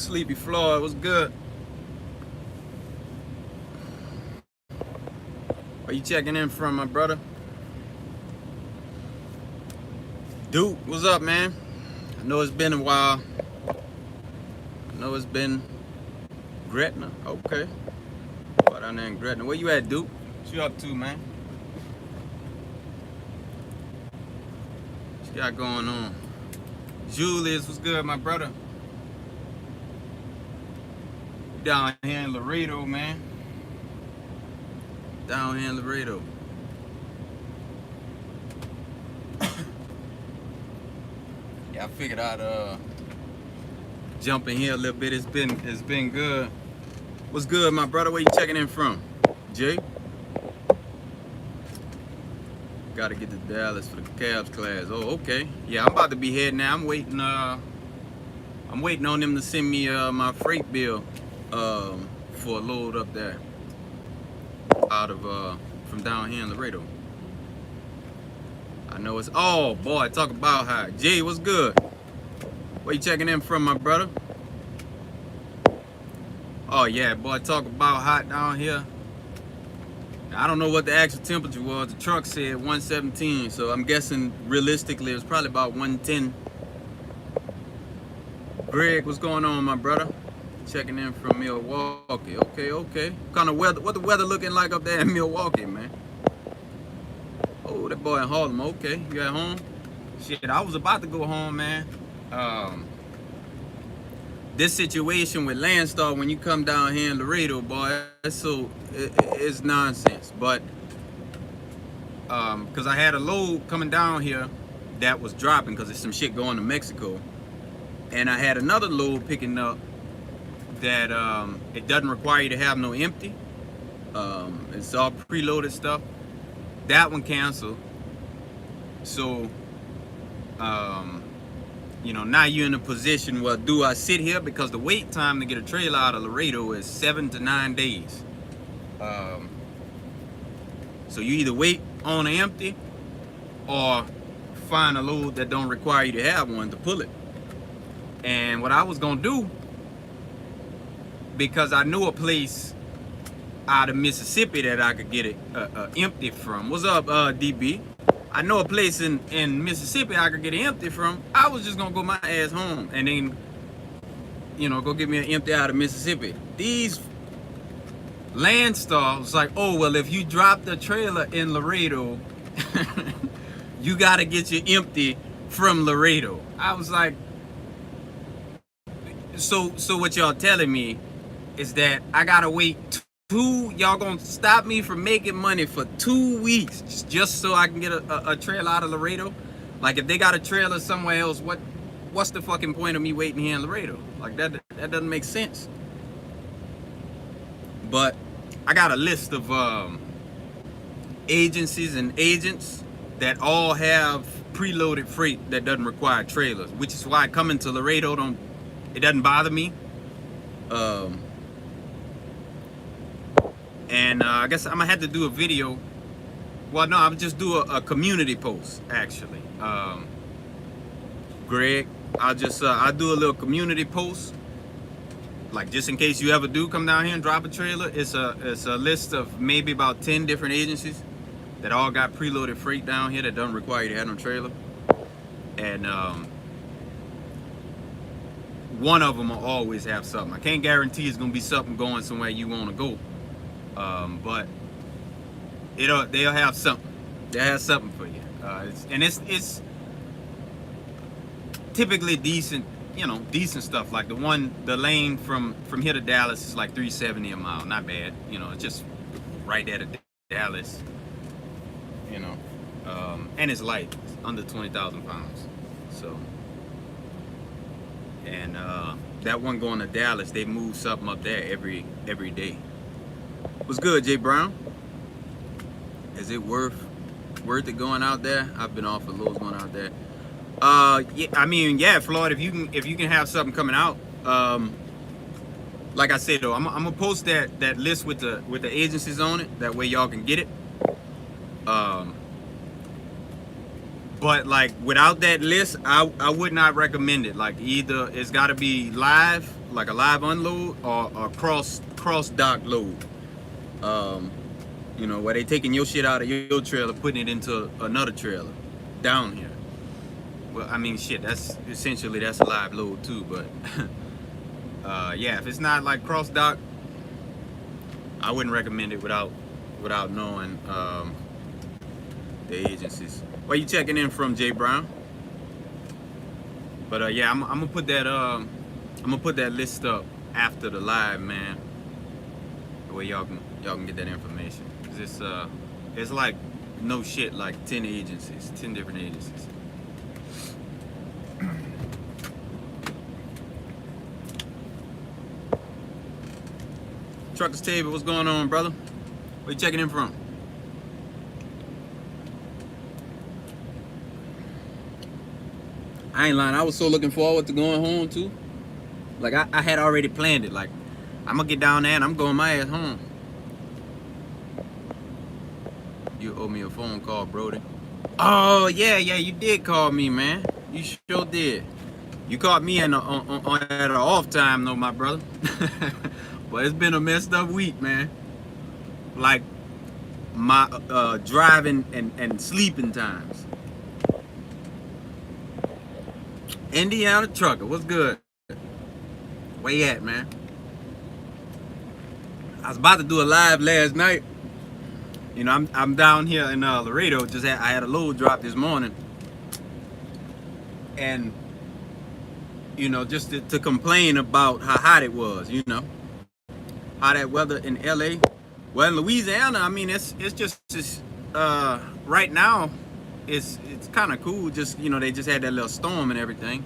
Sleepy Floyd, what's good? Are you checking in from, my brother? Duke, what's up, man? I know it's been a while. I know it's been Gretna. Okay. Right down there in Gretna. Where you at, Duke? What you up to, man? What you got going on? Julius, what's good, my brother? Down here in Laredo, man. Down here in Laredo. Yeah, I figured I'd jump in here a little bit. It's been good. What's good, my brother? Where you checking in from? Jay? Gotta get to Dallas for the Cavs class. Oh, okay. Yeah, I'm about to be heading now. I'm waiting on them to send me my freight bill for a load up there out of from down here in Laredo. I know it's, oh boy, talk about high. Jay, what's good? Where you checking in from, my brother? Oh yeah, boy, talk about hot down here. I don't know what the actual temperature was. The truck said 117, so I'm guessing realistically it was probably about 110. Greg, what's going on, my brother? Checking in from Milwaukee. Okay. What kind of weather? What the weather looking like up there in Milwaukee, man? Oh, that boy in Harlem. Okay, you at home? Shit, I was about to go home, man. This situation with Landstar, when you come down here in Laredo, boy, it's nonsense. But because I had a load coming down here that was dropping because there's some shit going to Mexico, and I had another load picking up that it doesn't require you to have no empty. It's all preloaded stuff. That one canceled. So you know, now you're in a position where do I sit here, because the wait time to get a trailer out of Laredo is 7 to 9 days. So you either wait on an empty or find a load that don't require you to have one to pull it. And what I was gonna do, because I knew a place out of Mississippi that I could get it empty from. What's up, DB? I know a place in Mississippi I could get it empty from. I was just gonna go my ass home and then, you know, go get me an empty out of Mississippi. These Landstar was like, oh, well, if you drop the trailer in Laredo, you gotta get your empty from Laredo. I was like, so what y'all telling me is that I gotta wait y'all gonna stop me from making money for 2 weeks just so I can get a trailer out of Laredo? Like, if they got a trailer somewhere else, what's the fucking point of me waiting here in Laredo? Like, that doesn't make sense. But I got a list of agencies and agents that all have preloaded freight that doesn't require trailers, which is why coming to Laredo it doesn't bother me. And I guess I'm gonna have to do a video. Well, no, I'll just do a community post, actually. Greg, I'll do a little community post, like, just in case you ever do come down here and drop a trailer. It's a list of maybe about 10 different agencies that all got preloaded freight down here that don't require you to have no trailer. And one of them will always have something. I can't guarantee it's gonna be something going somewhere you want to go. But they'll have something. They'll have something for you. It's typically decent, you know, decent stuff. Like the lane from here to Dallas is like 370 a mile. Not bad. You know, it's just right there to Dallas. You know, and it's light. It's under 20,000 pounds. So, and that one going to Dallas, they move something up there every day. What's good, Jay Brown? Is it worth it going out there? I've been offered loads going out there. Yeah, I mean, yeah, Floyd, if you can have something coming out, like I said though, I'm gonna post that list with the agencies on it. That way y'all can get it. But like without that list, I would not recommend it. Like, either it's got to be live, like a live unload or a cross dock load. You know, where they taking your shit out of your trailer, putting it into another trailer down here. Well, I mean, shit, that's essentially that's a live load too. But yeah, if it's not like cross dock, I wouldn't recommend it without knowing the agencies. Where you checking in from, Jay Brown? But yeah, I'm gonna put that list up after the live, man. Where y'all can get that information. Cause it's like no shit, like 10 different agencies. Truckers Table, what's going on, brother? Where you checking in from? I ain't lying, I was so looking forward to going home too. Like I had already planned it. Like I'm gonna get down there and I'm going my ass home. You owe me a phone call, Brody. Oh yeah, you did call me, man. You sure did. You caught me at an off time though, my brother. But it's been a messed up week, man. Like my driving and sleeping times. Indiana Trucker, what's good? Where you at, man? I was about to do a live last night. You know, I'm down here in Laredo. I had a load drop this morning, and you know, just to complain about how hot it was. You know, how that weather in LA. Well, in Louisiana, I mean, it's just right now, it's kind of cool. Just, you know, they just had that little storm and everything.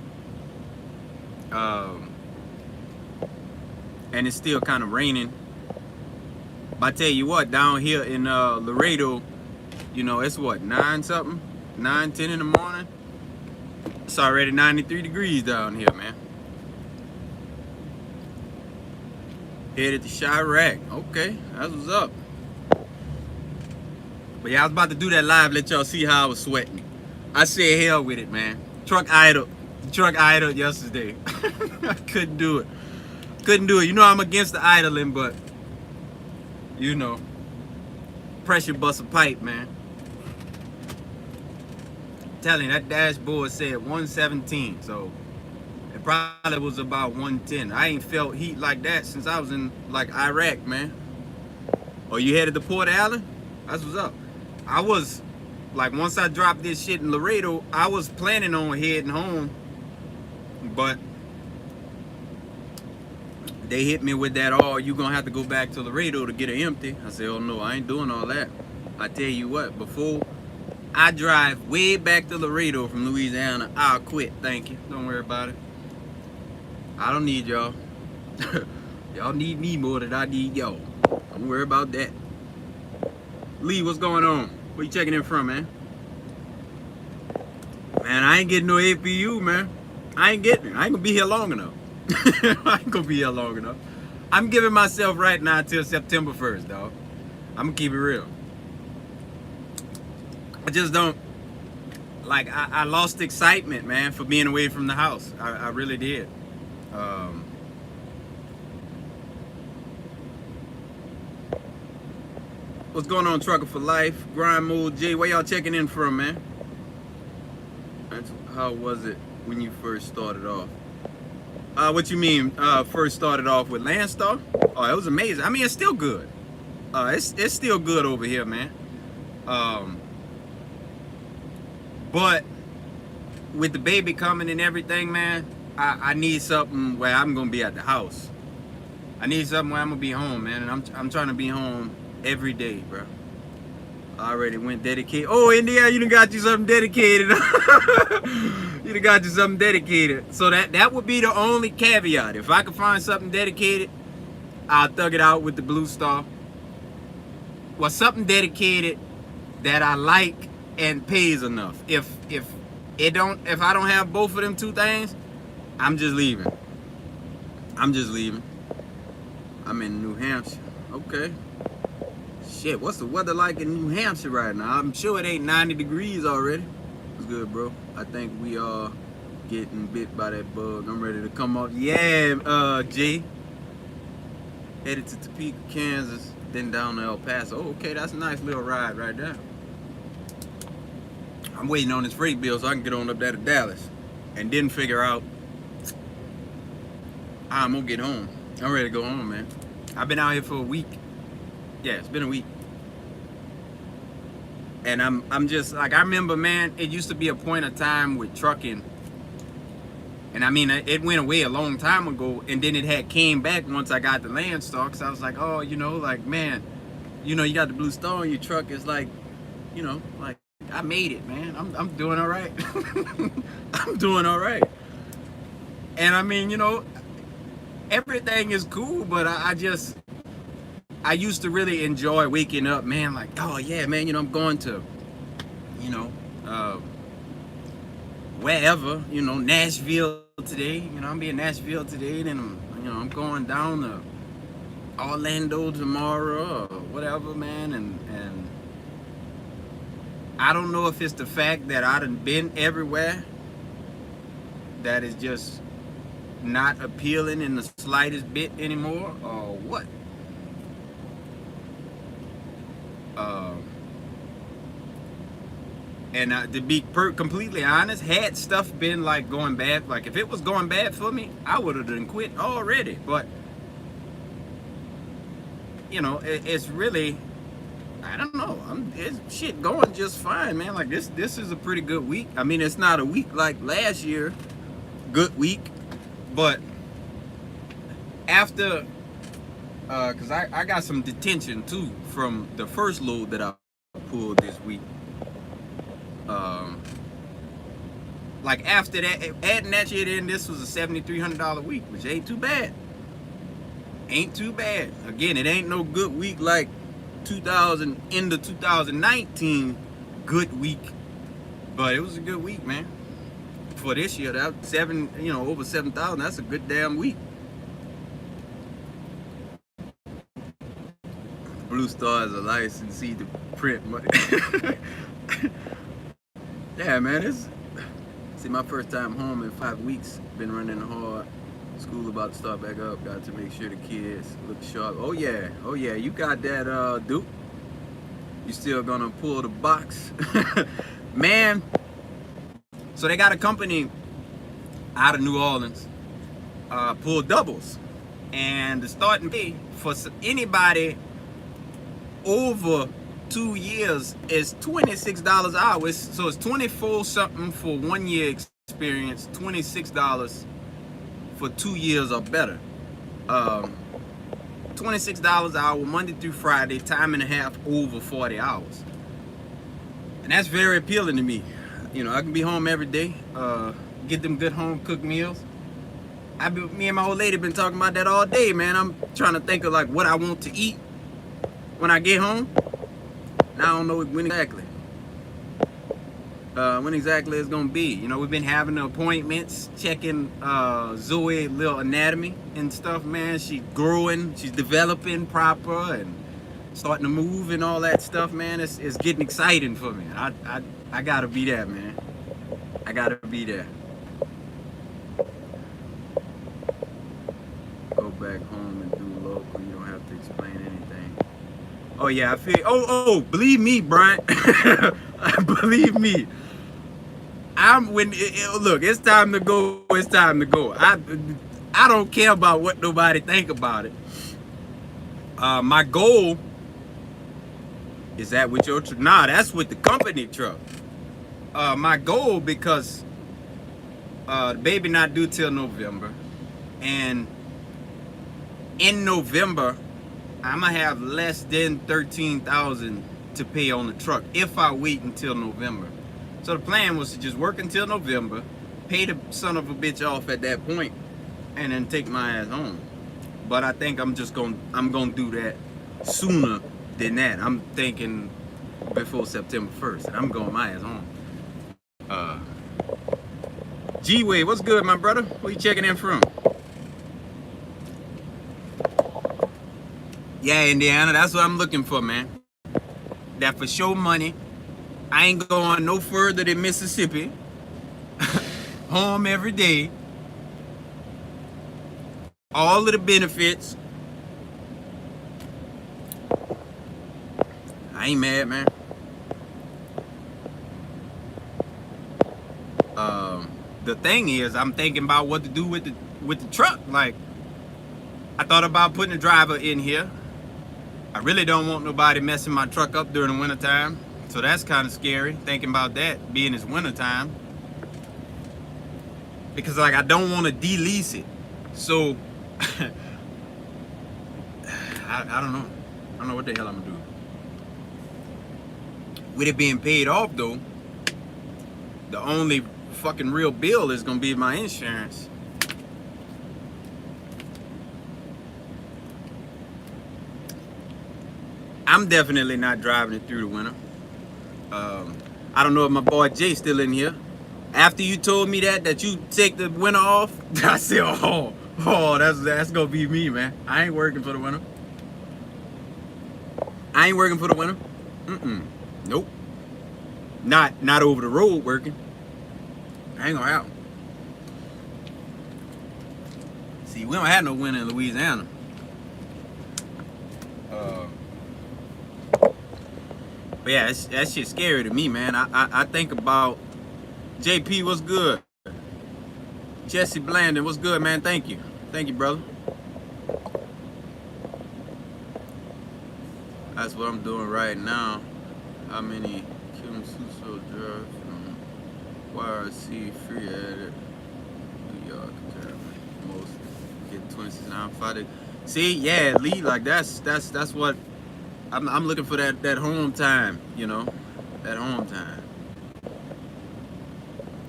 And it's still kind of raining. But I tell you what, down here in Laredo, you know, it's what, 9 something, 9, 10 in the morning. It's already 93 degrees down here, man. Headed to Chirac. Okay, that's what's up. But yeah, I was about to do that live, let y'all see how I was sweating. I said hell with it, man. Truck idled yesterday. I couldn't do it. You know I'm against the idling, but you know, pressure bust a pipe, man. I'm telling you, that dashboard said 117, so it probably was about 110. I ain't felt heat like that since I was in like Iraq, man. Oh, you headed to Port Allen? That's what's up. I was like, once I dropped this shit in Laredo, I was planning on heading home, but they hit me with that, oh, you gonna have to go back to Laredo to get it empty. I said, oh no, I ain't doing all that. I tell you what, before I drive way back to Laredo from Louisiana, I'll quit, thank you. Don't worry about it. I don't need y'all. Y'all need me more than I need y'all. Don't worry about that. Lee, what's going on? Where you checking in from, man? Man, I ain't getting no APU, man. I ain't gonna be here long enough. I ain't gonna be here long enough. I'm giving myself right now till September 1st, dog. I'm gonna keep it real. I just don't, like, I lost excitement, man, for being away from the house. I really did. What's going on, Trucker for Life? Grind Mode J, where y'all checking in from, man? How was it when you first started off? What you mean, first started off with Landstar? Oh, it was amazing. I mean, it's still good. It's still good over here, man. But with the baby coming and everything, man, I need something where I'm gonna be at the house. I need something where I'm gonna be home, man, and I'm trying to be home every day, bro. I already went dedicated. Oh, India, you done got you something dedicated. You done got you something dedicated. So that would be the only caveat. If I could find something dedicated, I'll thug it out with the Blue Star. Well, something dedicated that I like and pays enough. If I don't have both of them two things, I'm just leaving. I'm in New Hampshire. Okay. Shit, what's the weather like in New Hampshire right now? I'm sure it ain't 90 degrees already. It's good, bro. I think we are Getting bit by that bug. I'm ready to come off. Yeah, G. Headed to Topeka, Kansas, then down to El Paso. Oh, okay, that's a nice little ride right there. I'm waiting on this freight bill so I can get on up there to Dallas. And then figure out how I'm gonna get home. I'm ready to go home, man. I've been out here for a week. Yeah, it's been a week. And I'm just like, I remember, man, it used to be a point of time with trucking. And I mean, it went away a long time ago, and then it had came back once I got the Landstar. So I was like, oh, you know, like, man, you know, you got the blue star on your truck. It's like, you know, like, I made it, man. I'm doing all right. I'm doing all right. And I mean, you know, everything is cool, but I used to really enjoy waking up, man, like, oh yeah, man, you know, I'm going to, you know, wherever, you know, Nashville today, you know, I'm in Nashville today, then I'm going down to Orlando tomorrow or whatever, man, and I don't know if it's the fact that I done been everywhere that is just not appealing in the slightest bit anymore, or what. And to be completely honest, had stuff been like going bad, like if it was going bad for me, I would have done quit already. But you know, it's really, I don't know. It's shit going just fine, man. Like this is a pretty good week. I mean, it's not a week like last year, good week, but after, cause I got some detention too from the first load that I pulled this week. Like after that, adding that shit in, this was a $7,300 week, which ain't too bad. Ain't too bad. Again, it ain't no good week like 2019 good week, but it was a good week, man. For this year, that over 7,000. That's a good damn week. Blue Star is a licensee to print money. Yeah, man, see, my first time home in 5 weeks. Been running hard. School about to start back up. Got to make sure the kids look sharp. Oh yeah, you got that, Duke. You still gonna pull the box, man? So they got a company out of New Orleans, pull doubles, and the starting pay for anybody over 2 years is $26 an hour. So it's 24 something for 1 year experience, $26 for 2 years or better. $26 an hour, Monday through Friday, time and a half over 40 hours. And that's very appealing to me. You know, I can be home every day, get them good home cooked meals. Me and my old lady been talking about that all day, man. I'm trying to think of like what I want to eat when I get home. I don't know when exactly it's gonna be. You know, we've been having the appointments, checking Zoe little anatomy and stuff, man. She's growing, she's developing proper and starting to move and all that stuff, man. It's getting exciting for me. I gotta be there, man. I gotta be there. Go back home and do local. You don't have to explain anything. Oh yeah, I feel. Oh, believe me, Brian. Believe me. Look, it's time to go. It's time to go. I don't care about what nobody think about it. My goal is that with your truck. Nah, that's with the company truck. My goal, because the baby not due till November, and in November I'm gonna have less than $13,000 to pay on the truck if I wait until November. So the plan was to just work until November, pay the son of a bitch off at that point, and then take my ass home. But I think I'm gonna do that sooner than that. I'm thinking before September 1st, and I'm going my ass home. G-Way, what's good, my brother? Where you checking in from? Yeah, Indiana, that's what I'm looking for, man. That for sure money. I ain't going no further than Mississippi. home every day, all of the benefits. I ain't mad, man. The thing is, I'm thinking about what to do with the truck. Like, I thought about putting a driver in here. I really don't want nobody messing my truck up during the wintertime. So that's kind of scary, thinking about that, being it's wintertime. Because, like, I don't want to de-lease it. So, I don't know. I don't know what the hell I'm going to do. With it being paid off, though, the only fucking real bill is going to be my insurance. I'm definitely not driving it through the winter. I don't know if my boy Jay's still in here. After you told me that you take the winter off, I said, oh, that's gonna be me, man. I ain't working for the winter. I ain't working for the winter. Nope. Not over the road working. I ain't gonna happen. See, we don't have no winter in Louisiana. But yeah, that shit's scary to me, man. I think about JP, what's good? Jesse Blandon, what's good, man? Thank you, brother. That's what I'm doing right now. How many Kim Suso drive from YRC free at it? New York, most get 29 fighting. See, yeah, Lee, like that's what I'm looking for, that home time, you know, that home time.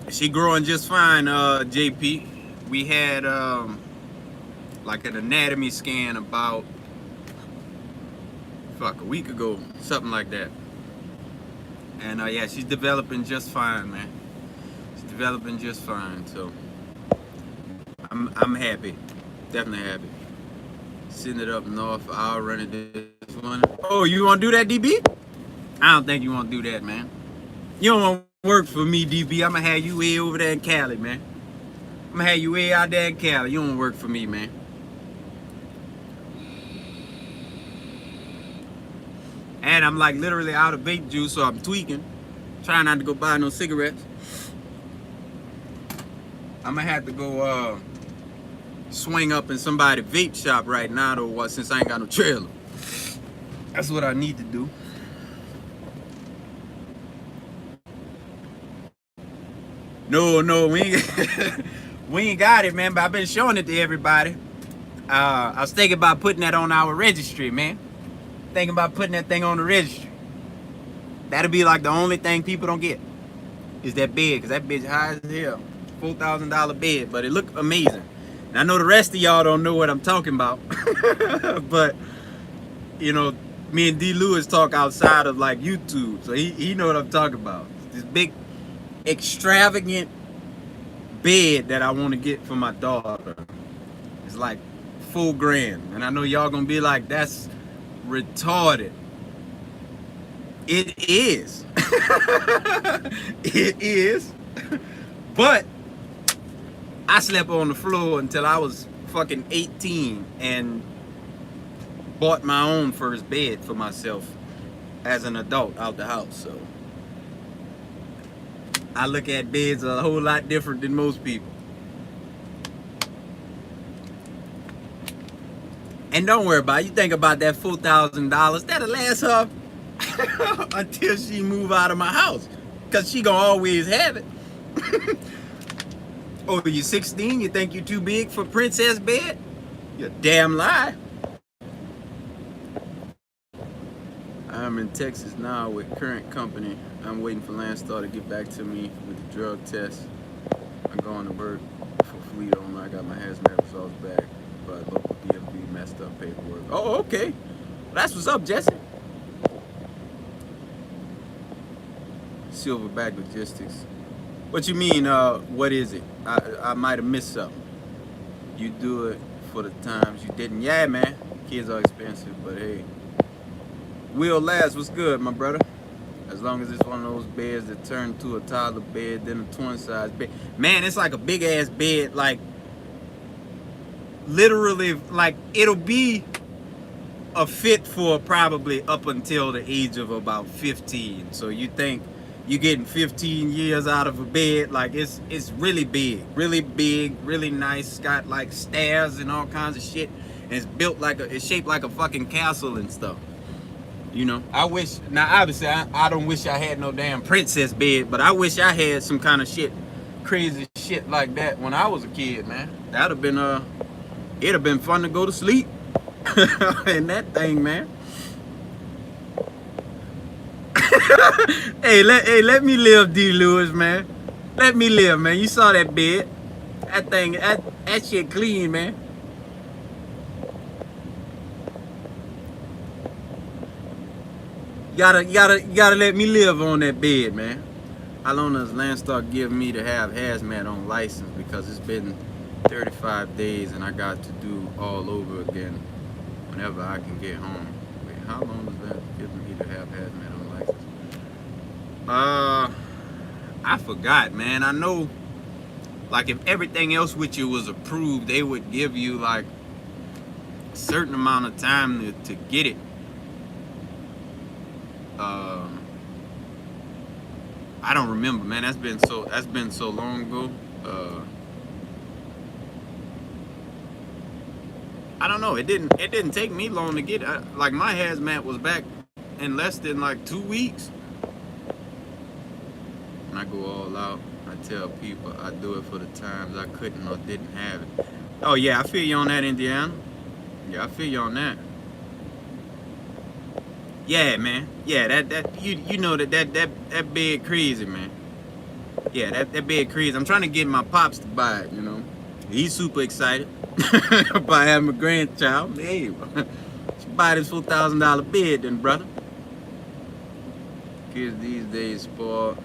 She growing just fine, JP. We had like an anatomy scan about a week ago, something like that. And yeah, she's developing just fine, man. She's developing just fine, so I'm happy, definitely happy. Send it up north, I'll run it this one. Oh, you want to do that, DB? I don't think you want to do that, man. You don't want to work for me, DB. I'm going to have you way over there in Cali, man. I'm going to have you way out there in Cali. You don't want to work for me, man. And I'm like literally out of vape juice, so I'm tweaking. Trying not to go buy no cigarettes. I'm going to have to go swing up in somebody's vape shop right now, though, since I ain't got no trailer. That's what I need to do. No, we ain't got it, man, but I've been showing it to everybody. I was thinking about putting that on our registry, man. Thinking about putting that thing on the registry. That'll be like the only thing people don't get is that bed, because that bitch high as hell. $4,000 bed, but it looked amazing. And I know the rest of y'all don't know what I'm talking about. But, you know, me and D. Lewis talk outside of like YouTube, so he know what I'm talking about. This big, extravagant bed that I want to get for my daughter. It's like $4,000, and I know y'all gonna be like, that's retarded. It is. It is. But I slept on the floor until I was fucking 18 and bought my own first bed for myself as an adult out the house. So I look at beds a whole lot different than most people. And don't worry about it. You think about that $4,000, that'll last her until she move out of my house, because she gonna always have it. Oh, you're 16? You think you're too big for princess bed? You're a damn lie. I'm in Texas now with current company. I'm waiting for Landstar to get back to me with the drug test. I'm going to work for Fleet Owner. I got my hazmat results back, but local DMV messed up paperwork. Oh, okay. Well, that's what's up, Jesse. Silverback Logistics. What you mean, what is it? I might have missed something. You do it for the times you didn't. Yeah, man. Kids are expensive, but hey. Will Last, what's good, my brother? As long as it's one of those beds that turn to a toddler bed, then a twin size bed. Man, it's like a big ass bed, like literally, like it'll be a fit for probably up until the age of about 15. So you think you're getting 15 years out of a bed? Like it's really big, really nice. It's got like stairs and all kinds of shit. And it's built like it's shaped like a fucking castle and stuff. You know, I wish, now obviously I don't wish I had no damn princess bed, but I wish I had some kind of shit, crazy shit like that when I was a kid, man. That'd have been it'd have been fun to go to sleep in that thing, man. Hey, let me live, D. Lewis, man. Let me live, man. You saw that bed. That thing, that shit clean, man. You gotta let me live on that bed, man. How long does Landstar give me to have hazmat on license? Because it's been 35 days and I got to do all over again whenever I can get home. Wait, how long does that give me to have hazmat on license? I forgot, man. I know, like, if everything else with you was approved, they would give you like a certain amount of time to get it. I don't remember, man. That's been so long ago. I don't know. It didn't take me long to get it. Like my hazmat was back in less than like 2 weeks. And I go all out. I tell people I do it for the times I couldn't or didn't have it. Oh yeah, I feel you on that, Indiana. Yeah, I feel you on that. Yeah, man. Yeah, that you know that bed crazy, man. Yeah, that bed crazy. I'm trying to get my pops to buy it, you know. He's super excited about having a grandchild. Hey, buy this $4,000 bed then, brother. Kids these days spoiled,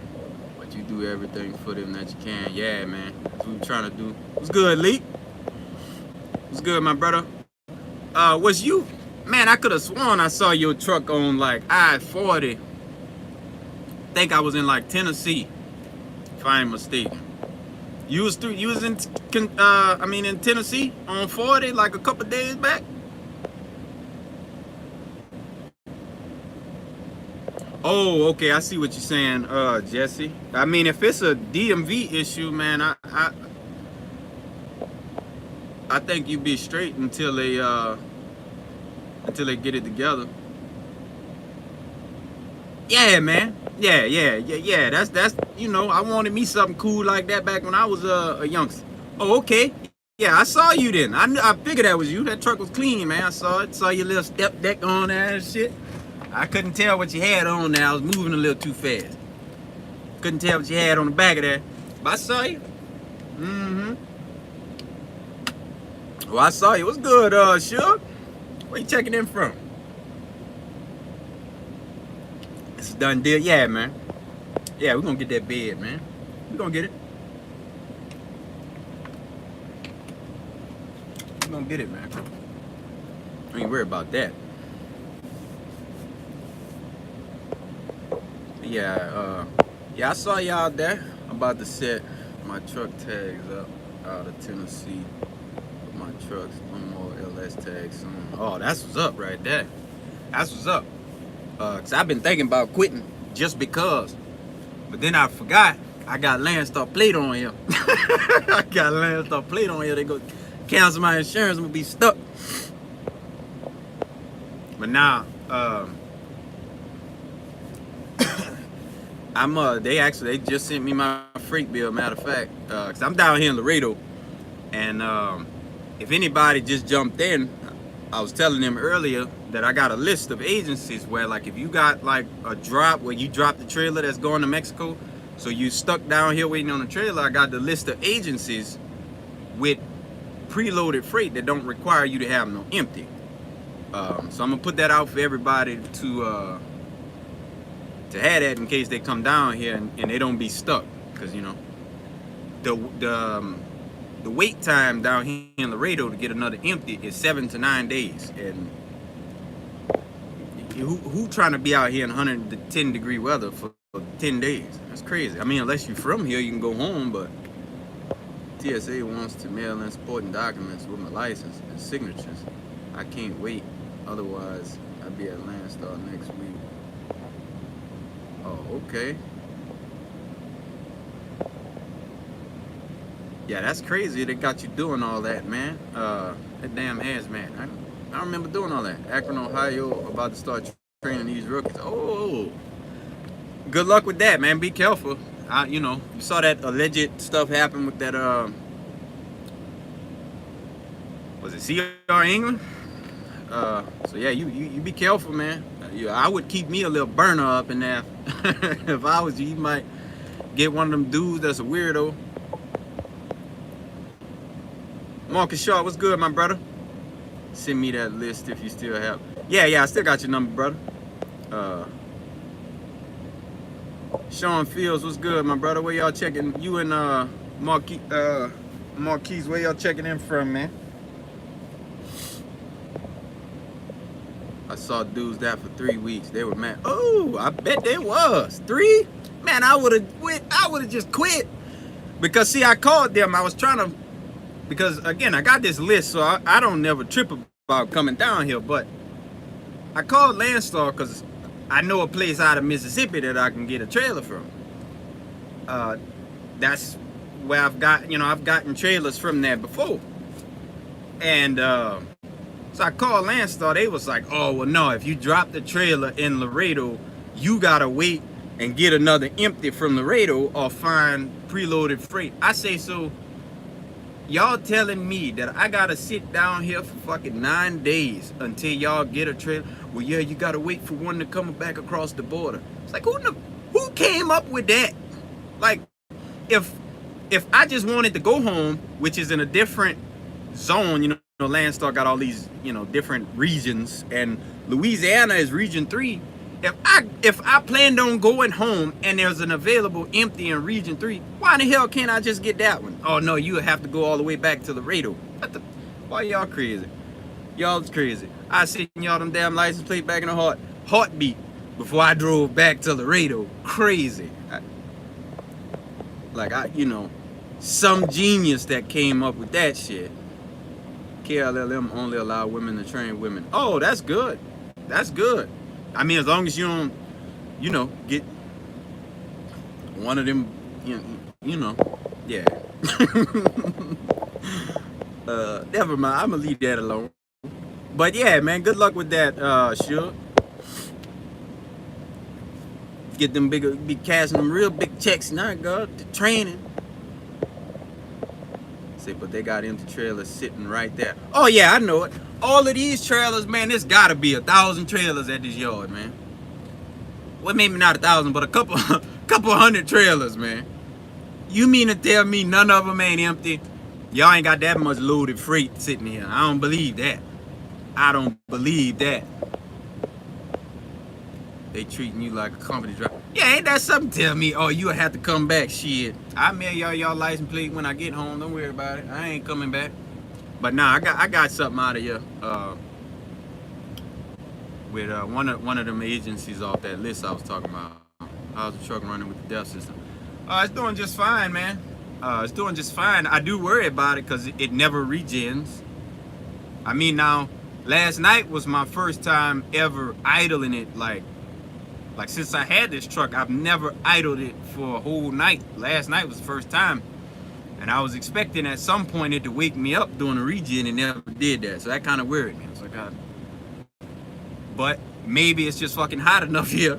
but you do everything for them that you can. Yeah, man. That's what we're trying to do. What's good, Lee? What's good, my brother? Was you? Man, I could have sworn I saw your truck on like I-40. I think I was in like Tennessee, if I ain't mistaken. You was in Tennessee on 40 like a couple days back. Oh, okay, I see what you're saying, Jesse. I mean, if it's a DMV issue, man, I think you be straight until they get it together. Yeah, man. Yeah. That's you know, I wanted me something cool like that back when I was a youngster. Oh, okay. Yeah, I saw you then. I figured that was you. That truck was clean, man. I saw it. Saw your little step deck on there and shit. I couldn't tell what you had on there. I was moving a little too fast. Couldn't tell what you had on the back of there. But I saw you. Well, I saw you. What's good, Suge? Where you checking in from? It's a done deal. Yeah, man. Yeah, we're gonna get that bed, man. We're gonna get it. We're gonna get it, man. I ain't worried about that. Yeah, I saw y'all there. I'm about to set my truck tags up out of Tennessee. My trucks, no more LS tags soon. Oh, that's what's up right there. That's what's up. Cause I've been thinking about quitting just because. But then I forgot I got Landstar plate on here. I got Landstar plate on here. They go cancel my insurance, I'm gonna be stuck. But now, they just sent me my freight bill, matter of fact. Cause I'm down here in Laredo. And if anybody just jumped in, I was telling them earlier that I got a list of agencies where, like, if you got like a drop where you drop the trailer that's going to Mexico, so you stuck down here waiting on the trailer, I got the list of agencies with preloaded freight that don't require you to have no empty. So I'm gonna put that out for everybody to have that in case they come down here and they don't be stuck, because you know the wait time down here in Laredo to get another empty is 7 to 9 days, and who trying to be out here in 110-degree weather for 10 days? That's crazy. I mean, unless you're from here, you can go home, but TSA wants to mail in supporting documents with my license and signatures. I can't wait. Otherwise, I'll be at Landstar next week. Oh, okay. Yeah, that's crazy. They got you doing all that, man. That damn hazmat. I remember doing all that. Akron, Ohio, about to start training these rookies. Oh, good luck with that, man. Be careful. You know, you saw that alleged stuff happen with that. Was it CR England? So yeah, you be careful, man. I would keep me a little burner up in there. If I was you, you might get one of them dudes that's a weirdo. Marcus Shaw, what's good, my brother? Send me that list if you still have. Yeah, I still got your number, brother. Sean Fields, what's good, my brother? Where y'all checking? You and Marquise, where y'all checking in from, man? I saw dudes that for 3 weeks. They were mad. Oh, I bet they was 3. Man, I would have just quit. Because see, I called them. I was trying to, because again, I got this list, so I don't never trip about coming down here. But I called Landstar because I know a place out of Mississippi that I can get a trailer from. That's where I've gotten trailers from there before. And so I called Landstar. They was like, oh, well, no, if you drop the trailer in Laredo, you got to wait and get another empty from Laredo or find preloaded freight. I say, so y'all telling me that I got to sit down here for fucking 9 days until y'all get a trailer? Well, yeah, you got to wait for one to come back across the border. It's like, who came up with that? Like, if I just wanted to go home, which is in a different zone, you know, Landstar got all these, you know, different regions, and Louisiana is region 3. If I planned on going home and there's an available empty in region 3, why the hell can't I just get that one? Oh no, you have to go all the way back to Laredo. Why y'all crazy? Y'all's crazy. I seen y'all them damn license plate back in the heartbeat before I drove back to Laredo. Crazy. You know, some genius that came up with that shit. KLLM only allow women to train women. Oh, that's good. That's good. I mean, as long as you don't, you know, get one of them, you know, yeah. Never mind. I'm gonna leave that alone. But yeah, man, good luck with that, sure. Get them be casting them real big checks now, God, the training. But they got empty trailers sitting right there. Oh yeah, I know it. All of these trailers, man, there's gotta be 1,000 trailers at this yard, man. Well, maybe not 1,000, but a couple hundred trailers, man. You mean to tell me none of them ain't empty? Y'all ain't got that much loaded freight sitting here. I don't believe that. I don't believe that. They treating you like a company driver. Yeah, ain't that something tell me, oh, you'll have to come back? Shit. I'll mail y'all license plate when I get home. Don't worry about it. I ain't coming back. But nah, I got something out of here. With one of them agencies off that list I was talking about. How's the truck running with the DEF system? It's doing just fine, man. It's doing just fine. I do worry about it because it never regens. I mean, now, last night was my first time ever idling it. Like since I had this truck, I've never idled it for a whole night. Last night was the first time. And I was expecting at some point it to wake me up doing a regen and never did that. So that kind of worried me. But maybe it's just fucking hot enough here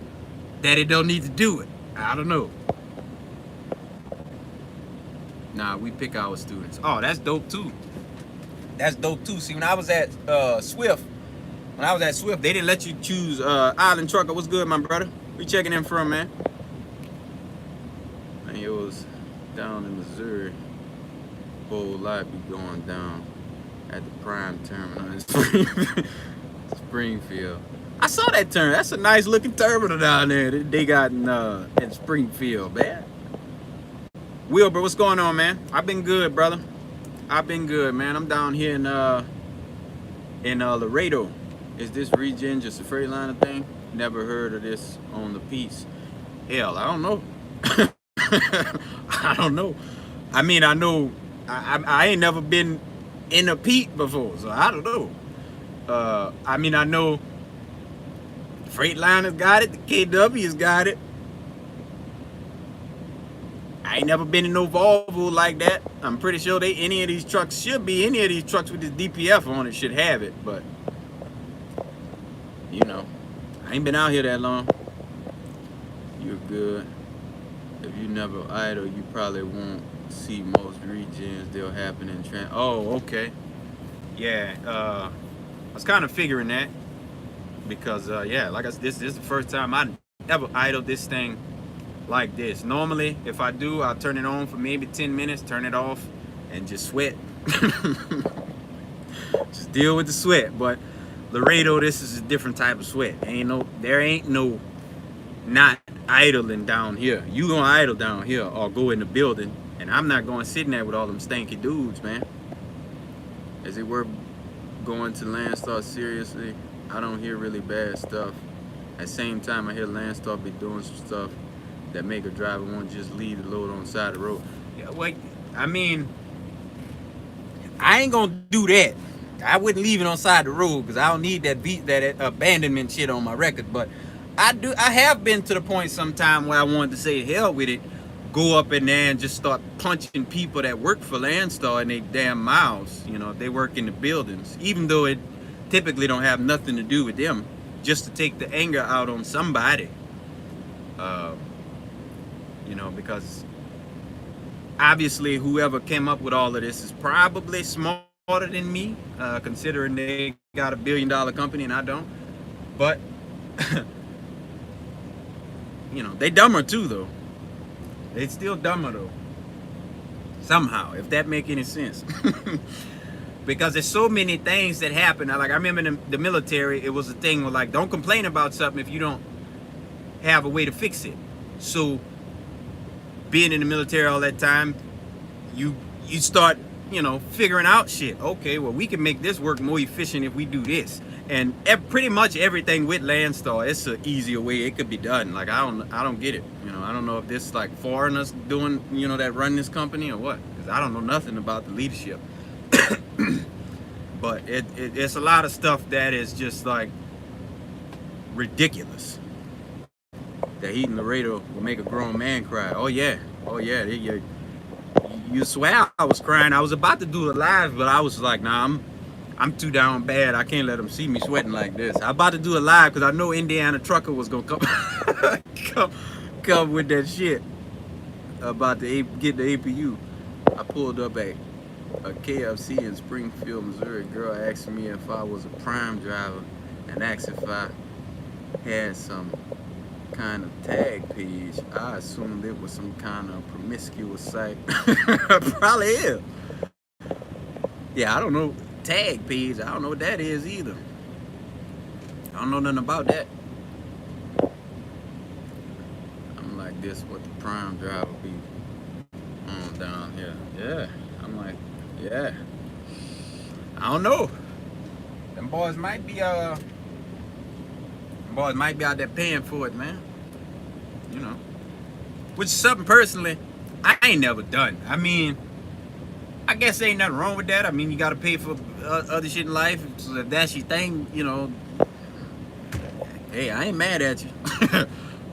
that it don't need to do it. I don't know. Nah, we pick our students. Oh, that's dope too. That's dope too. See, when I was at Swift, they didn't let you choose Island Trucker. What's good, my brother? We checking in from, man. Man, it was down in Missouri. Whole lot be going down at the Prime Terminal in Springfield. I saw that terminal. That's a nice looking terminal down there that they got in Springfield, man. Wilbur, what's going on, man? I've been good, brother. I've been good, man. I'm down here in Laredo. Is this Regen just a Freightliner thing? Never heard of this on the piece. Hell, I don't know. I don't know. I mean, I know I ain't never been in a Pete before, so I don't know. I mean, I know Freightliner's got it, the KW's got it. I ain't never been in no Volvo like that. I'm pretty sure any of these trucks with this DPF on it should have it, but you know, I ain't been out here that long. You're good. If you never idle, you probably won't see most regens. They'll happen in Oh, okay. Yeah, I was kind of figuring that because yeah, like I said, this is the first time I ever idled this thing like this. Normally, if I do, I'll turn it on for maybe 10 minutes, turn it off, and just sweat. Just deal with the sweat. But Laredo, this is a different type of sweat. There ain't no not idling down here. You gonna idle down here or go in the building, and I'm not going sitting there with all them stanky dudes, man. Is it worth going to Landstar? Seriously, I don't hear really bad stuff. At the same time, I hear Landstar be doing some stuff that make a driver want to just leave the load on the side of the road. Yeah, wait, I mean, I ain't gonna do that. I wouldn't leave it on the side of the road because I don't need that abandonment shit on my record. But I have been to the point sometime where I wanted to say hell with it, go up in there and just start punching people that work for Landstar in their damn mouths. You know, they work in the buildings, even though it typically don't have nothing to do with them, just to take the anger out on somebody. You know, because obviously whoever came up with all of this is probably smarter than me, considering they got $1 billion company and I don't. But you know, they dumber too though. They still dumber though. Somehow, if that make any sense. Because there's so many things that happen. Like I remember in the military, it was a thing where like, don't complain about something if you don't have a way to fix it. So being in the military all that time, you start, you know, figuring out shit. Okay, well, we can make this work more efficient if we do this. And pretty much everything with Landstar, it's an easier way it could be done. Like I don't get it. You know, I don't know if this like foreigners doing, you know, that run this company or what. Because I don't know nothing about the leadership. But it's a lot of stuff that is just like ridiculous. That heat in Laredo will make a grown man cry. Oh yeah, you swear I was crying. I was about to do it live, but I was like, nah, I'm too down bad. I can't let them see me sweating like this. I'm about to do it live because I know Indiana Trucker was gonna come with that shit about to get the APU. I pulled up at a KFC in Springfield, Missouri. Girl asked me if I was a prime driver and asked if I had some kind of tag page. I assumed it was some kind of promiscuous site. Probably is. Yeah, I don't know. Tag page, I don't know what that is either. I don't know nothing about that. I'm like, this what the prime driver be on down here. Yeah. I'm like, yeah. I don't know. Them boys might be out there paying for it, man. You know. Which is something personally I ain't never done. I mean, I guess there ain't nothing wrong with that. I mean, you gotta pay for other shit in life. So if that's your thing, you know, hey, I ain't mad at you. It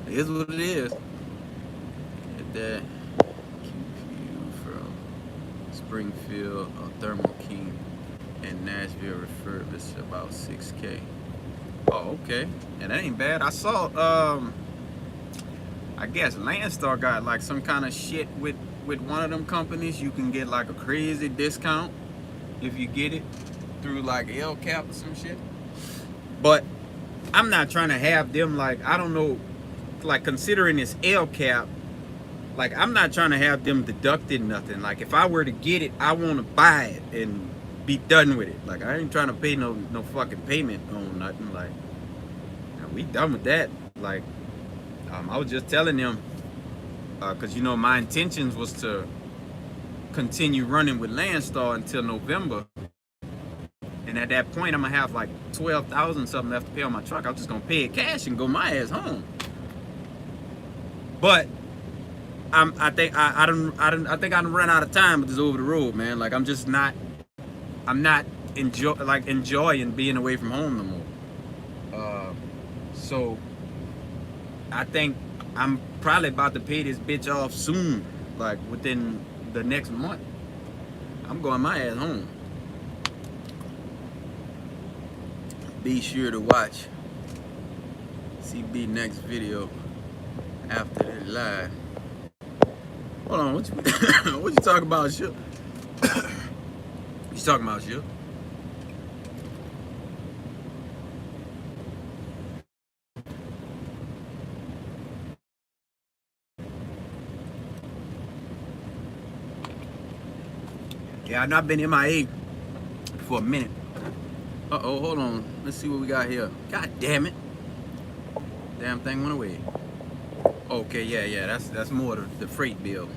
is what it is. Get that QQ from Springfield or Thermal King and Nashville refurbished about 6K. Oh, okay. And that ain't bad. I saw I guess Landstar got like some kind of shit with one of them companies. You can get like a crazy discount if you get it through like LCAP or some shit. But I'm not trying to have them like, I don't know, like considering it's LCAP, like I'm not trying to have them deducted nothing. Like if I were to get it, I want to buy it and be done with it. Like I ain't trying to pay no fucking payment on nothing. Like we done with that. Like I was just telling them, because you know my intentions was to continue running with Landstar until November, And at that point, I'm gonna have like 12,000 something left to pay on my truck. I'm just gonna pay it cash and go my ass home. But I think I done run out of time with this over the road, man. Like I'm not enjoying being away from home no more. So I think I'm probably about to pay this bitch off soon, like within the next month. I'm going my ass home. Be sure to watch CB next video after the live. Hold on, what you talking about, shit? You talking about, shit? Yeah, I've not been MIA for a minute. Uh-oh, hold on. Let's see what we got here. God damn it. Damn thing went away. Okay, yeah, that's more the freight bill.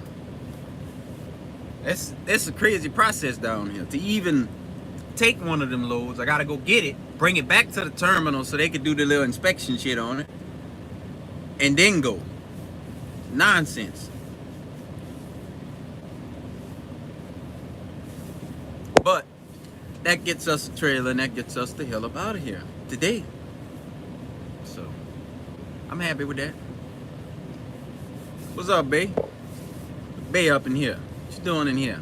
It's a crazy process down here. To even take one of them loads, I gotta go get it, bring it back to the terminal so they could do the little inspection shit on it, and then go. Nonsense. But that gets us a trailer and that gets us the hell up out of here today. So I'm happy with that. What's up, Bay? Bay up in here. What you doing in here?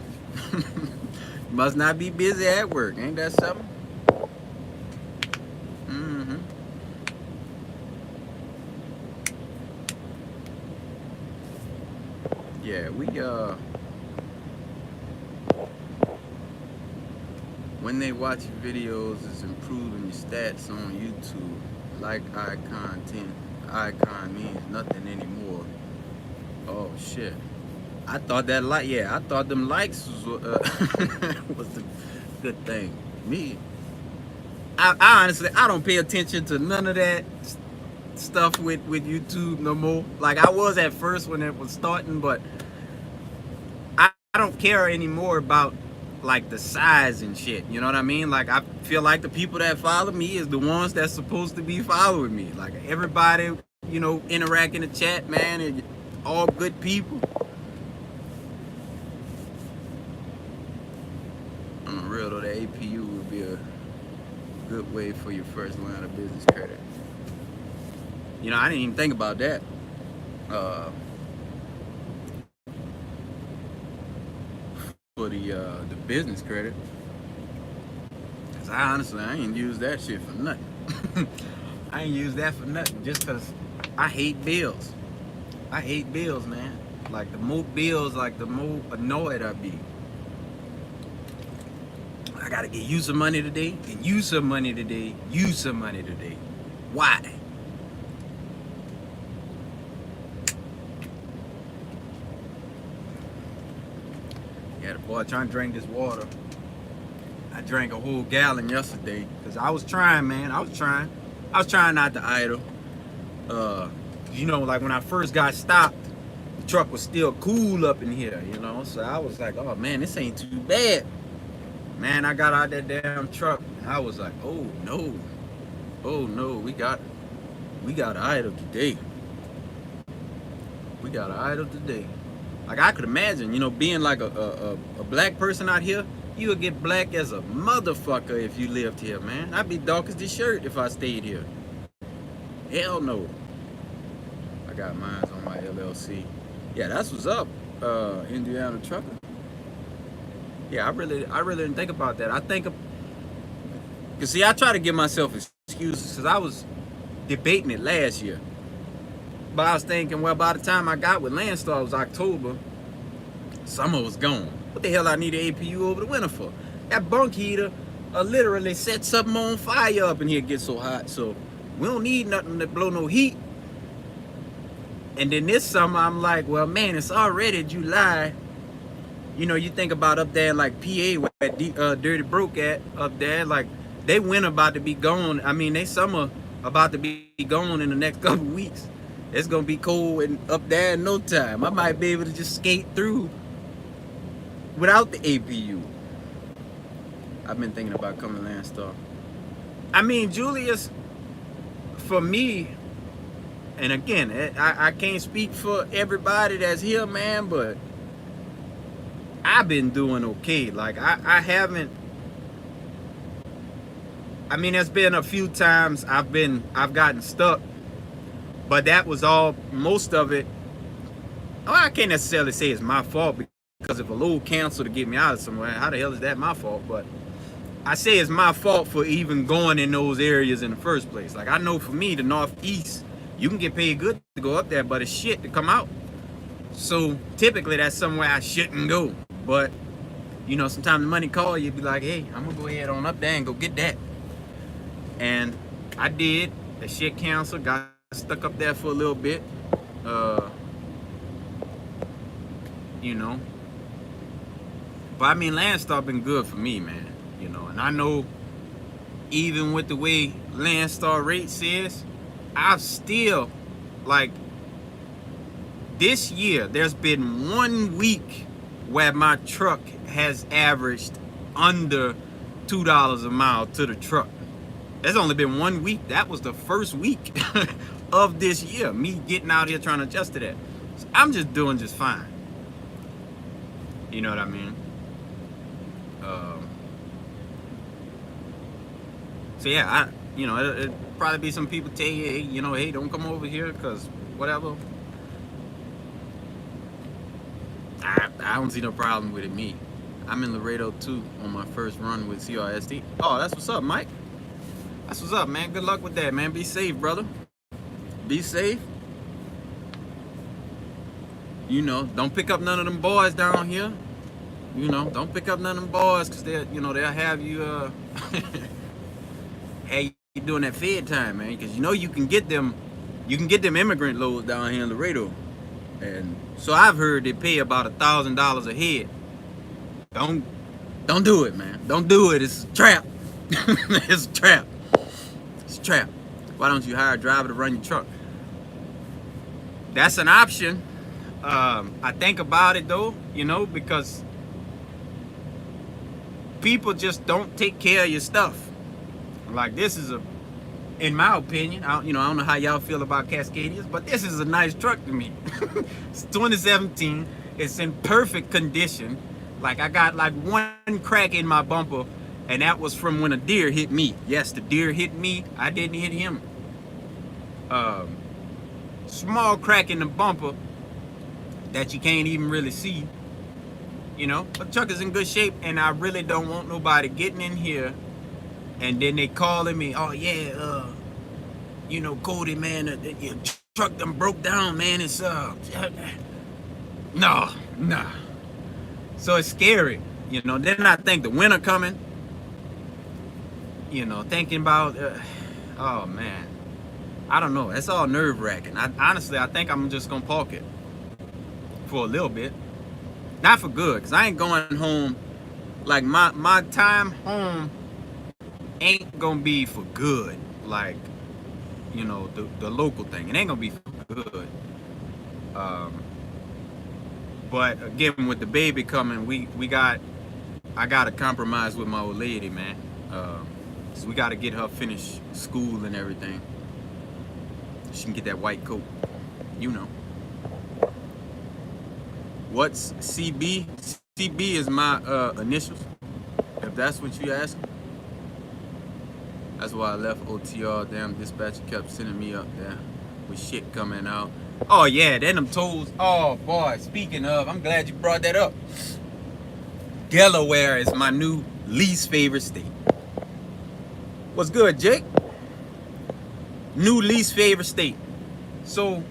Must not be busy at work. Ain't that something? Mm-hmm. Yeah, when they watch your videos, it's improving your stats on YouTube. Like icon means nothing anymore. Oh shit. I thought that I thought them likes was, was the good thing. Me, I honestly, I don't pay attention to none of that stuff with YouTube no more. Like I was at first when it was starting, but I don't care anymore about like the size and shit. You know what I mean? Like I feel like the people that follow me is the ones that's supposed to be following me. Like everybody, you know, interact in the chat, man, and all good people. On the real though, the APU would be a good way for your first line of business credit. You know, I didn't even think about that. For the business credit, cause I ain't use that shit for nothing. I ain't use that for nothing just cause I hate bills. I hate bills, man. Like the more bills, like the more annoyed I be. I gotta get you some money today, and you some money today, you some money today. Why? Yeah, the boy trying to drink this water. I drank a whole gallon yesterday because I was trying, man. I was trying not to idle. You know, like when I first got stopped, the truck was still cool up in here, you know. So I was like, oh man, this ain't too bad. Man, I got out that damn truck and I was like, oh no, we got to idle today. We got to idle today. Like I could imagine, you know, being like a black person out here, you would get black as a motherfucker if you lived here, man. I'd be dark as this shirt if I stayed here. Hell no. I got mine on my LLC. Yeah, that's what's up, Indiana trucker. Yeah, I really didn't think about that. I think, cause see, I try to give myself excuses because I was debating it last year. But I was thinking, well, by the time I got with Landstar, it was October. Summer was gone. What the hell I need an APU over the winter for? That bunk heater literally set something on fire up in here. It gets so hot. So we don't need nothing to blow no heat. And then this summer, I'm like, well, man, it's already July. You know, you think about up there like PA where Dirty Broke at up there. Like, they winter about to be gone. I mean, they summer about to be gone in the next couple weeks. It's gonna be cold and up there in no time. I might be able to just skate through without the APU. I've been thinking about coming to Landstar. I mean, Julius, for me, and again, I can't speak for everybody that's here, man, but I've been doing okay. Like, I haven't, I mean, there's been a few times I've gotten stuck, but that was all, most of it. Well, I can't necessarily say it's my fault, because if a load canceled to get me out of somewhere, how the hell is that my fault? But I say it's my fault for even going in those areas in the first place. Like, I know for me, the Northeast, you can get paid good to go up there, but it's shit to come out. So typically that's somewhere I shouldn't go. But, you know, sometimes the money call you, be like, hey, I'm gonna go ahead on up there and go get that. And I did. The shit canceled, got stuck up there for a little bit. You know. But I mean, Landstar been good for me, man. You know, and I know even with the way Landstar rates is, I've still, like, this year, there's been 1 week where my truck has averaged under $2 a mile to the truck. There's only been 1 week. That was the first week of this year, me getting out here trying to adjust to that. So I'm just doing just fine. You know what I mean? So yeah, you know, it'll probably be some people tell you, hey, you know, hey, don't come over here, because whatever. I don't see no problem with it, me. I'm in Laredo too on my first run with CRST. Oh, that's what's up, Mike. That's what's up, man. Good luck with that, man. Be safe, brother. Be safe. You know, don't pick up none of them boys down here. You know, don't pick up none of them boys, because they'll, you know, they'll have you hey, you doing that Fed time, man, because you know you can get them immigrant loads down here in Laredo. And so I've heard they pay about $1,000 a head. Don't do it, man. Don't do it. It's a trap. It's a trap. It's a trap. Why don't you hire a driver to run your truck? That's an option. I think about it though, you know, because people just don't take care of your stuff. Like, this is in my opinion, I don't know how y'all feel about Cascadias, but this is a nice truck to me. It's 2017. It's in perfect condition. Like, I got like one crack in my bumper, and that was from when a deer hit me. Yes, the deer hit me. I didn't hit him. Small crack in the bumper that you can't even really see. You know, but the truck is in good shape, and I really don't want nobody getting in here and then they calling me, oh yeah, you know, Cody, man, your truck done broke down, man. It's no. So it's scary, you know. Then I think the winter coming, you know, thinking about, oh man, I don't know. It's all nerve wracking. Honestly, I think I'm just gonna park it for a little bit, not for good, cause I ain't going home. Like, my time home ain't gonna be for good, like, you know, the local thing. It ain't gonna be for good. But again, with the baby coming, I gotta compromise with my old lady, man. So we gotta get her finished school and everything. She can get that white coat, you know. What's CB? CB is my initials, if that's what you ask. That's why I left OTR. Damn, dispatcher kept sending me up there with shit coming out. Oh yeah, then them tolls. Oh boy, speaking of, I'm glad you brought that up. Delaware is my new least favorite state. What's good, Jake? New least favorite state. So,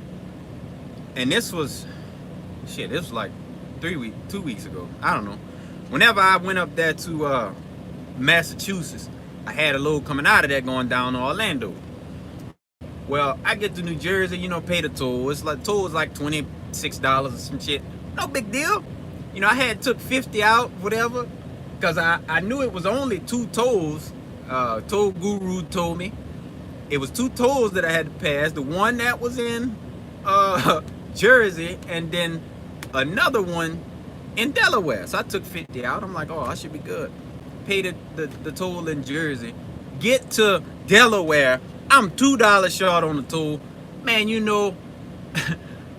and this was like 2 weeks ago. I don't know. Whenever I went up there to Massachusetts, I had a load coming out of there going down to Orlando. Well, I get to New Jersey, you know, pay the toll. It's like, toll is like $26 or some shit. No big deal. You know, I had took 50 out, whatever, because I knew it was only 2 tolls. Toll Guru told me it was 2 tolls that I had to pass. The one that was in Jersey, and then another one in Delaware. So I took 50 out. I'm like, oh, I should be good. pay the toll in Jersey, get to Delaware, I'm $2 short on the toll. Man, you know,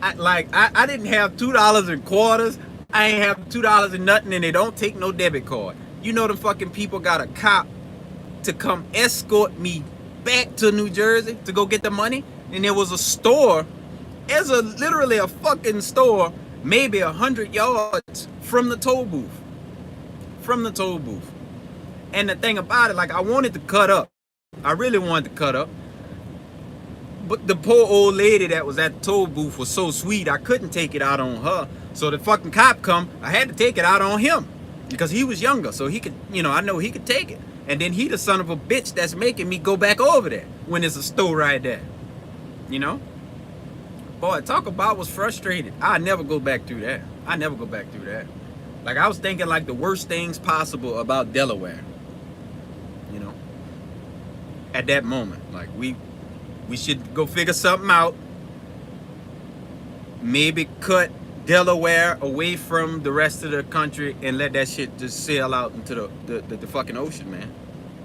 I didn't have $2 in quarters. I ain't have $2 in nothing, and they don't take no debit card. You know, the fucking people got a cop to come escort me back to New Jersey to go get the money. And there was a store. There's literally a fucking store, maybe 100 yards from the toll booth. From the toll booth. And the thing about it, like, I wanted to cut up. I really wanted to cut up. But the poor old lady that was at the toll booth was so sweet, I couldn't take it out on her. So the fucking cop come, I had to take it out on him. Because he was younger, so he could, you know, I know he could take it. And then he the son of a bitch that's making me go back over there when there's a store right there. You know? Boy, talk about was frustrated. I never go back through that. I never go back through that. Like, I was thinking like the worst things possible about Delaware. You know? At that moment. Like, we should go figure something out. Maybe cut Delaware away from the rest of the country and let that shit just sail out into the fucking ocean, man.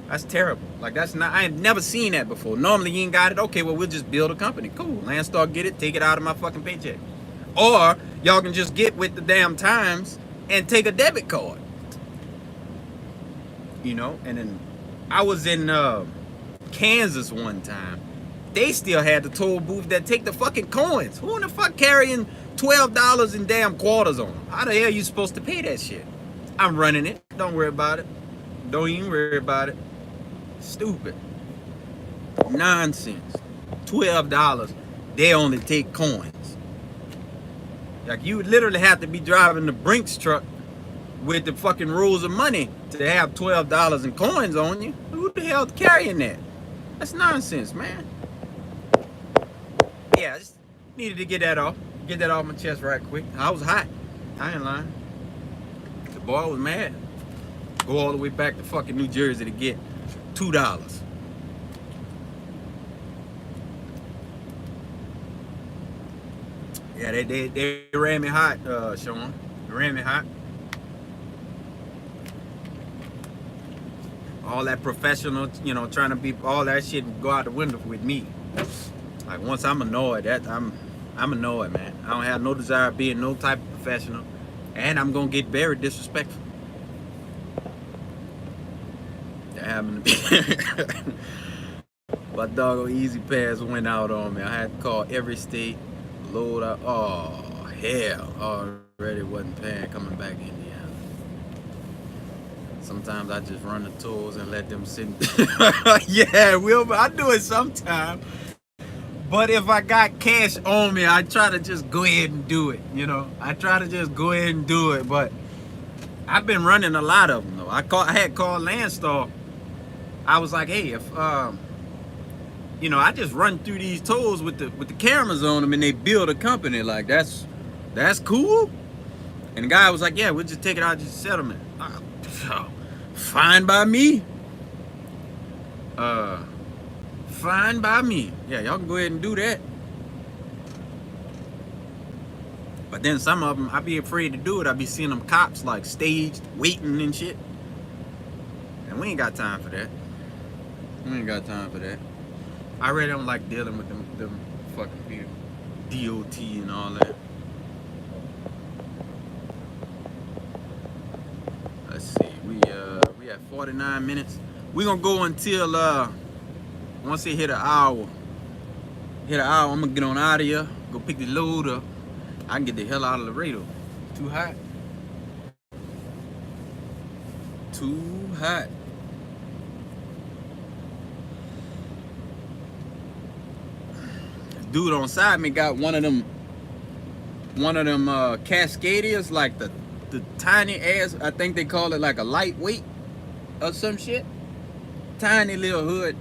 That's terrible. Like, that's not, I ain't never seen that before. Normally you ain't got it. Okay, well, we'll just build a company. Cool. Landstar get it, take it out of my fucking paycheck. Or y'all can just get with the damn times and take a debit card. You know, and then I was in Kansas one time. They still had the toll booth that take the fucking coins. Who in the fuck carrying $12 in damn quarters on them? How the hell are you supposed to pay that shit? I'm running it. Don't worry about it. Don't even worry about it. Stupid. Nonsense. $12. They only take coins. Like, you would literally have to be driving the Brinks truck with the fucking rolls of money to have $12 in coins on you. Who the hell's carrying that? That's nonsense, man. Yeah, I just needed to get that off. Get that off my chest right quick. I was hot. I ain't lying. The boy was mad. Go all the way back to fucking New Jersey to get $2. Yeah, they ran me hot, Sean. They ran me hot. All that professional, you know, trying to be all that shit would go out the window with me. Like, once I'm annoyed, I'm annoyed, man. I don't have no desire of being no type of professional, and I'm gonna get very disrespectful. That happened to me. My dog Easy Pass went out on me. I had to call every state, load up. Oh hell! Already wasn't paying coming back in Indiana. Sometimes I just run the tools and let them sit. Yeah, Wilbur, I do it sometimes. But if I got cash on me, I try to just go ahead and do it. You know, I try to just go ahead and do it. But I've been running a lot of them though. I had called Landstar. I was like, hey, if you know, I just run through these tolls with the cameras on them, and they build a company. Like, that's cool. And the guy was like, yeah, we'll just take it out of the settlement. Fine by me. Fine by me. Yeah, y'all can go ahead and do that. But then some of them, I be afraid to do it. I be seeing them cops like staged, waiting and shit. And we ain't got time for that. We ain't got time for that. I really don't like dealing with them fucking people. DOT and all that. Let's see. We at 49 minutes. We gonna go until once it hit an hour. I'm gonna get on out of here. Go pick the load up. I can get the hell out of Laredo. Too hot. Too hot. Dude on side me got one of them Cascadias, like the tiny ass. I think they call it like a lightweight or some shit. Tiny little hood.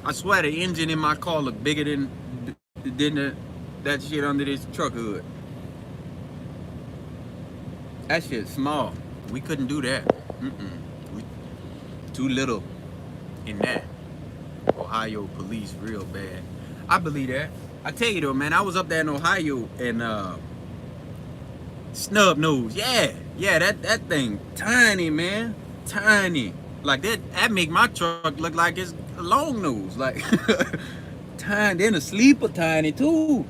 I swear the engine in my car look bigger than that shit under this truck hood. That shit's small. We couldn't do that. We too little in that. Ohio police real bad. I believe that. I tell you though, man, I was up there in Ohio and snub nose. Yeah, that thing tiny, man. Tiny. Like that make my truck look like it's a long nose. Like tiny, then a sleeper tiny too.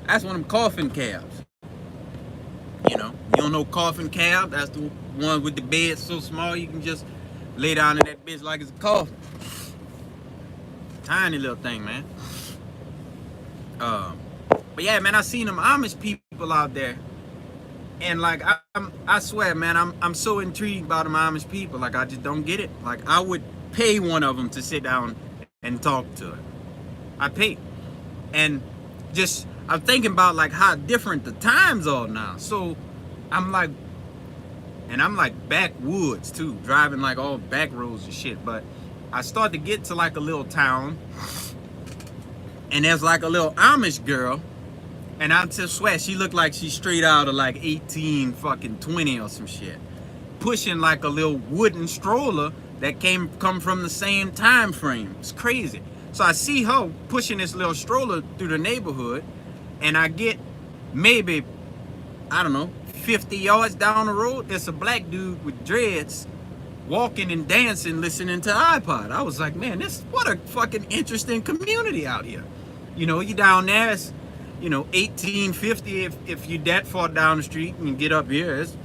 That's one of them coffin cabs. You know, you don't know coffin cab? That's the one with the bed so small you can just lay down in that bitch like it's a coffin. Tiny little thing, man. But yeah, man, I seen them Amish people out there, and like I swear, man, I'm so intrigued by them Amish people. Like I just don't get it. Like I would pay one of them to sit down and talk to her. I pay, and just I'm thinking about like how different the times are now. So I'm like backwoods too, driving like all back roads and shit. But I start to get to like a little town, and there's like a little Amish girl, and I just swear she looked like she's straight out of like 1820 or some shit, pushing like a little wooden stroller that come from the same time frame. It's crazy. So I see her pushing this little stroller through the neighborhood, and I get maybe, I don't know, 50 yards down the road, there's a black dude with dreads walking and dancing, listening to iPod. I was like, man, what a fucking interesting community out here. You know, you down there, it's, 1850 if you that far down the street and you get up here, it's,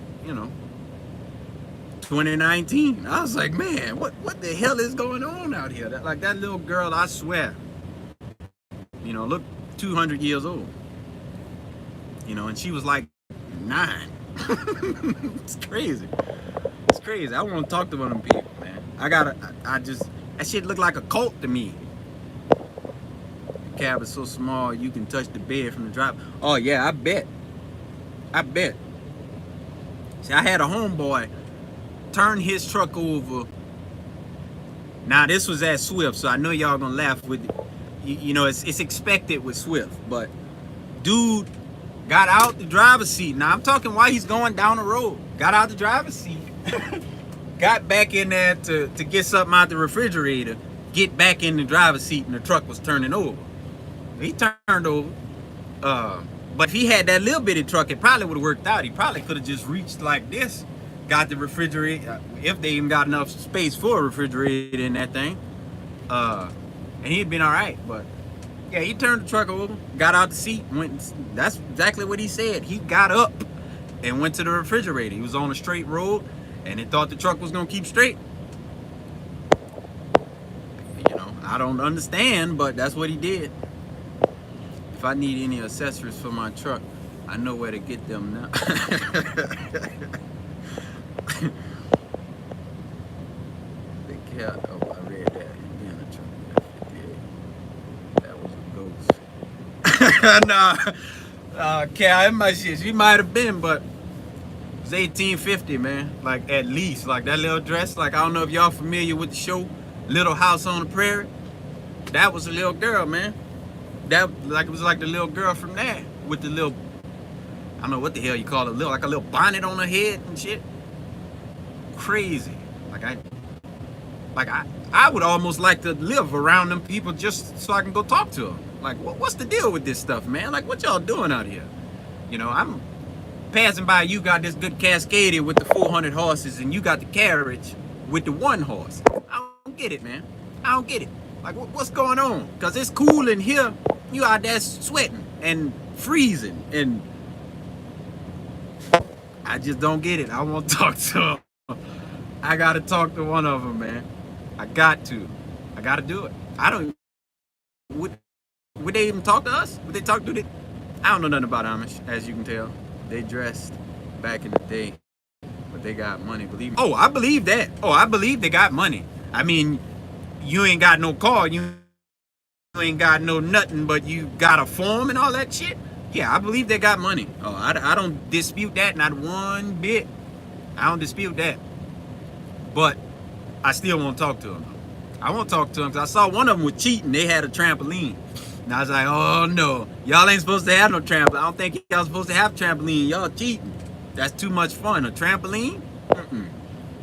2019. I was like, man, what the hell is going on out here? That little girl, I swear, look 200 years old. And she was like 9. It's crazy. It's crazy. I want to talk to one of them people, man. That shit look like a cult to me. The cab is so small you can touch the bed from the drive. Oh yeah, I bet. See, I had a homeboy turn his truck over. Now this was at Swift, so I know y'all gonna laugh with it. It's expected with Swift, but dude got out the driver's seat. Now I'm talking while he's going down the road. Got out the driver's seat. Got back in there to get something out the refrigerator. Get back in the driver's seat, and the truck was turning over. He turned over. But if he had that little bitty truck, it probably would have worked out. He probably could have just reached like this, got the refrigerator, if they even got enough space for a refrigerator in that thing. And he'd been all right, but yeah, he turned the truck over, got out the seat, that's exactly what he said. He got up and went to the refrigerator. He was on a straight road, and he thought the truck was gonna keep straight. I don't understand, but that's what he did. If I need any accessories for my truck, I know where to get them now. Oh, I read that. Indiana truck. That was a ghost. Nah, Cal, in my shit, she might have been, but it's 1850, man. Like, at least. Like, that little dress. Like, I don't know if y'all familiar with the show Little House on the Prairie. That was a little girl, man. It was like the little girl from there with the little, I don't know what the hell you call it, like a little bonnet on her head and shit. Crazy. I would almost like to live around them people just so I can go talk to them. Like, what's the deal with this stuff, man? Like, what y'all doing out here? I'm passing by, you got this good Cascadia with the 400 horses, and you got the carriage with the 1 horse. I don't get it, man. I don't get it. Like, what's going on? Because it's cool in here. You out there sweating and freezing, and I just don't get it. I want to talk to them. I got to talk to one of them, man. I got to do it. I don't, would they even talk to us? Would they talk to the, I don't know nothing about Amish, as you can tell. They dressed back in the day, but they got money, believe me. Oh, I believe that. Oh, I believe they got money. I mean, you ain't got no car, you ain't got no nothing, but you got a farm and all that shit. Yeah, I believe they got money. Oh, I don't dispute that, not one bit. I don't dispute that. But I still won't talk to them. I won't talk to them because I saw one of them was cheating. They had a trampoline. And I was like, oh no, y'all ain't supposed to have no trampoline. I don't think y'all supposed to have trampoline. Y'all cheating. That's too much fun. A trampoline?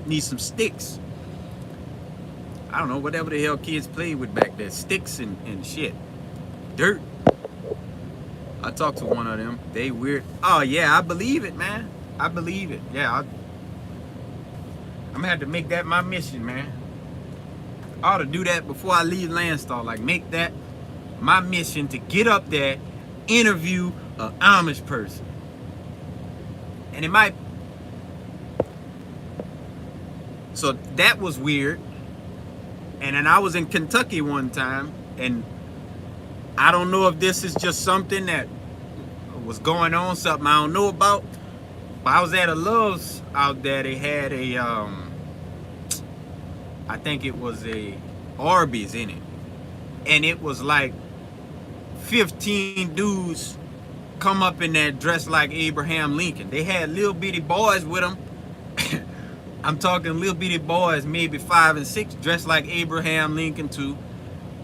Need some sticks. I don't know, whatever the hell kids played with back there. Sticks and shit. Dirt. I talked to one of them. They weird. Oh yeah, I believe it, man. I believe it. Yeah, I'm gonna have to make that my mission, man. I ought to do that before I leave Landstar. Like, make that my mission to get up there, interview an Amish person. And it might. So that was weird. And then I was in Kentucky one time, and I don't know if this is just something that was going on, something I don't know about. But I was at a Love's out there. They had a, I think it was a Arby's in it. And it was like 15 dudes come up in there dressed like Abraham Lincoln. They had little bitty boys with them. I'm talking little bitty boys, maybe 5 and 6, dressed like Abraham Lincoln too,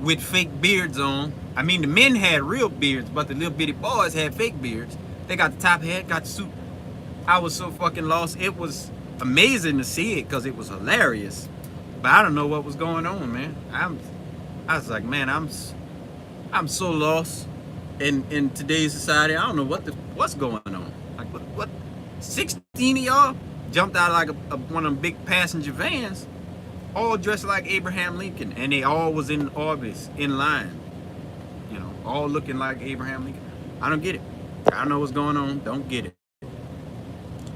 with fake beards on. I mean, the men had real beards, but the little bitty boys had fake beards. They got the top hat, got the suit. I was so fucking lost. It was amazing to see it because it was hilarious. But I don't know what was going on, man. I was like, man, I'm so lost in today's society. I don't know what's going on. Like, what 16 of y'all jumped out of like one of them big passenger vans, all dressed like Abraham Lincoln, and they all was in Arby's in line, you know, all looking like Abraham Lincoln. I don't get it. I don't know what's going on. Don't get it.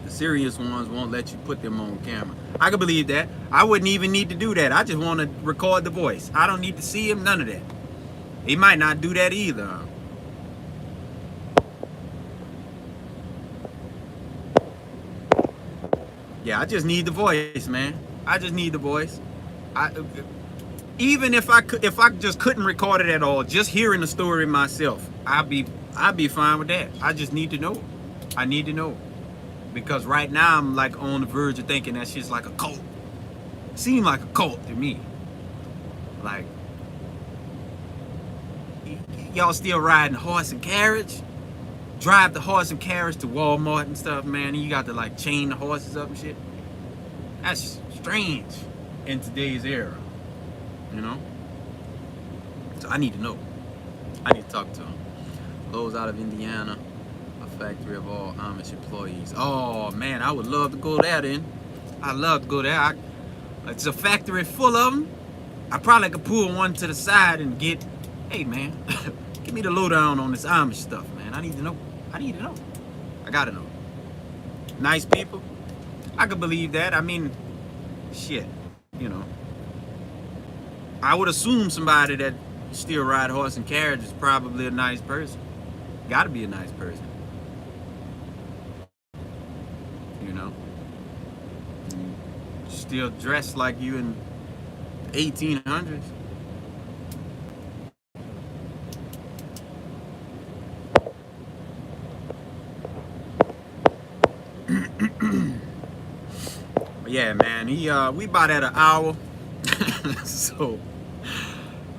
The serious ones won't let you put them on camera. I can believe that. I wouldn't even need to do that. I just want to record the voice. I don't need to see him, none of that. He might not do that either. Yeah, I just need the voice, man. I just need the voice. Even if I just couldn't record it at all, just hearing the story myself, I'd be fine with that. I just need to know. I need to know. Because right now I'm like on the verge of thinking that shit's like a cult. It seemed like a cult to me. Like, y'all still riding horse and carriage? Drive the horse and carriage to Walmart and stuff, man, and you got to like chain the horses up and shit. That's strange in today's era, you know? So I need to know. I need to talk to him. Those out of Indiana, a factory of all Amish employees. Oh man, I would love to go there then. I'd love to go there. It's a factory full of them. I probably could pull one to the side and get, hey man, give me the lowdown on this Amish stuff, man. I need to know. I need to know. I gotta know. Nice people. I could believe that. I mean, shit, you know. I would assume somebody that still ride horse and carriage is probably a nice person. Gotta be a nice person. You know. Still dressed like you in the 1800s. Yeah, man, we about at an hour. So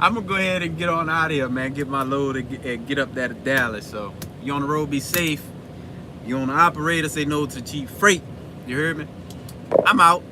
I'm gonna go ahead and get on out of here, man. Get my load and get up there to Dallas. So you on the road, be safe. You on the operator, say no to cheap freight. You heard me? I'm out.